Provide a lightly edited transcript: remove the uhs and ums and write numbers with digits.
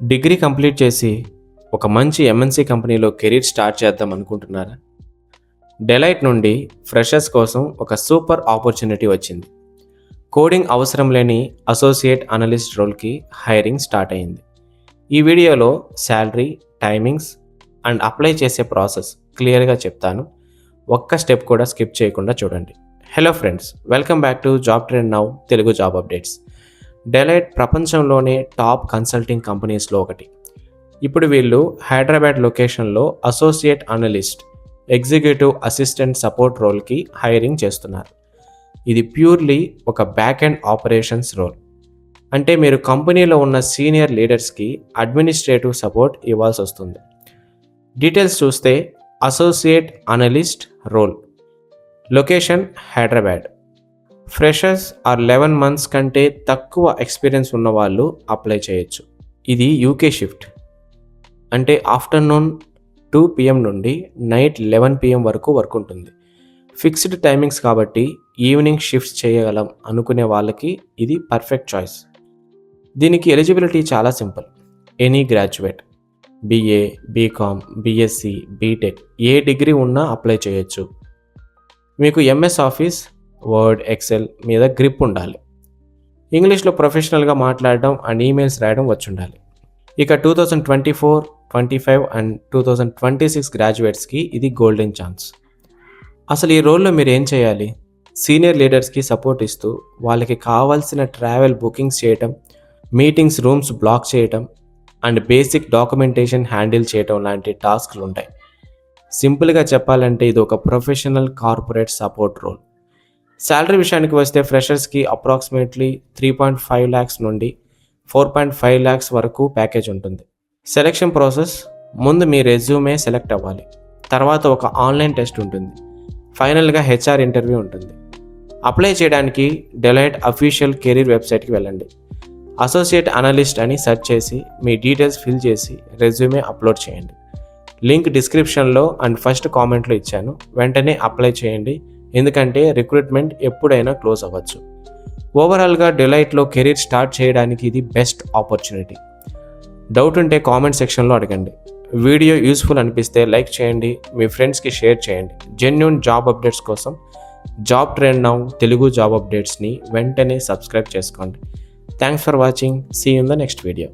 Degree complete చేసి ఒక మంచి ఎంఎన్సీ కంపెనీలో కెరీర్ స్టార్ట్ చేద్దాం అనుకుంటున్నారా? డెలైట్ నుండి ఫ్రెషర్స్ కోసం ఒక సూపర్ ఆపర్చునిటీ వచ్చింది. కోడింగ్ అవసరం లేని అసోసియేట్ అనలిస్ట్ రోల్కి హైరింగ్ స్టార్ట్ అయింది. ఈ వీడియోలో శాలరీ, టైమింగ్స్ అండ్ అప్లై చేసే ప్రాసెస్ క్లియర్గా చెప్తాను. ఒక్క స్టెప్ కూడా స్కిప్ చేయకుండా చూడండి. Hello friends, welcome back to Job Trend Now Telugu job updates. Deloitte ప్రపంచంలోనే టాప్ కన్సల్టింగ్ కంపెనీస్లో ఒకటి. ఇప్పుడు వీళ్ళు హైదరాబాద్ లొకేషన్లో associate analyst, executive assistant support రోల్కి హైరింగ్ చేస్తున్నారు. ఇది ప్యూర్లీ ఒక బ్యాక్ అండ్ ఆపరేషన్స్ రోల్. అంటే మీరు కంపెనీలో ఉన్న సీనియర్ లీడర్స్కి అడ్మినిస్ట్రేటివ్ సపోర్ట్ ఇవ్వాల్సి వస్తుంది. డీటెయిల్స్ చూస్తే associate analyst role, location Hyderabad, freshers are 11 months కంటే తక్కువ ఎక్స్పీరియన్స్ ఉన్న వాళ్ళు అప్లై చేయొచ్చు. ఇది యూకే షిఫ్ట్, అంటే ఆఫ్టర్నూన్ 2 PM నుండి నైట్ 11 PM వరకు వర్క్ ఉంటుంది. ఫిక్స్డ్ టైమింగ్స్ కాబట్టి ఈవినింగ్ షిఫ్ట్స్ చేయగలం అనుకునే వాళ్ళకి ఇది పర్ఫెక్ట్ చాయిస్. దీనికి ఎలిజిబిలిటీ చాలా simple. Any graduate, BA, BCom, BSc, BTech ఏ డిగ్రీ ఉన్నా అప్లై చేయొచ్చు. మీకు MS ఆఫీస్, వర్డ్, ఎక్సెల్ మీద గ్రిప్ ఉండాలి. ఇంగ్లీష్లో ప్రొఫెషనల్గా మాట్లాడడం అండ్ ఈమెయిల్స్ రాయడం వచ్చి ఉండాలి. ఇక 2024, 25 అండ్ 2026 గ్రాడ్యుయేట్స్కి ఇది గోల్డెన్ ఛాన్స్. అసలు ఈ రోల్లో మీరు ఏం చేయాలి? సీనియర్ లీడర్స్కి సపోర్ట్ ఇస్తూ వాళ్ళకి కావాల్సిన ట్రావెల్ బుకింగ్స్ చేయటం, మీటింగ్స్ రూమ్స్ బ్లాక్ చేయటం అండ్ బేసిక్ డాక్యుమెంటేషన్ హ్యాండిల్ చేయటం లాంటి టాస్క్లు ఉంటాయి. సింపుల్గా చెప్పాలంటే ఇది ఒక professional corporate support role. Salary విషయానికి వస్తే ఫ్రెషర్స్కి అప్రాక్సిమేట్లీ 3.5 lakhs నుండి 4.5 lakhs వరకు ప్యాకేజ్ ఉంటుంది. సెలెక్షన్ ప్రాసెస్: ముందు మీ రెజ్యూమే సెలెక్ట్ అవ్వాలి. తర్వాత ఒక ఆన్లైన్ టెస్ట్ ఉంటుంది. ఫైనల్గా HR ఇంటర్వ్యూ ఉంటుంది. అప్లై చేయడానికి డెలైట్ అఫీషియల్ కెరీర్ వెబ్సైట్కి వెళ్ళండి. అసోసియేట్ అనలిస్ట్ అని సెర్చ్ చేసి మీ డీటెయిల్స్ ఫిల్ చేసి రెజ్యూమే అప్లోడ్ చేయండి. లింక్ డిస్క్రిప్షన్లో అండ్ ఫస్ట్ కామెంట్లో ఇచ్చాను. వెంటనే అప్లై చేయండి, ఎందుకంటే రిక్రూట్మెంట్ ఎప్పుడైనా క్లోజ్ అవ్వచ్చు. ఓవరాల్గా డెలైట్లో కెరీర్ స్టార్ట్ చేయడానికి ఇది బెస్ట్ ఆపర్చునిటీ. డౌట్ ఉంటే కామెంట్ సెక్షన్లో అడగండి. వీడియో యూస్ఫుల్ అనిపిస్తే లైక్ చేయండి, మీ ఫ్రెండ్స్కి షేర్ చేయండి. జెన్యూన్ జాబ్ అప్డేట్స్ కోసం Job Trend Now Telugu job అప్డేట్స్ని వెంటనే సబ్స్క్రైబ్ చేసుకోండి. Thanks for watching. See you in the next video.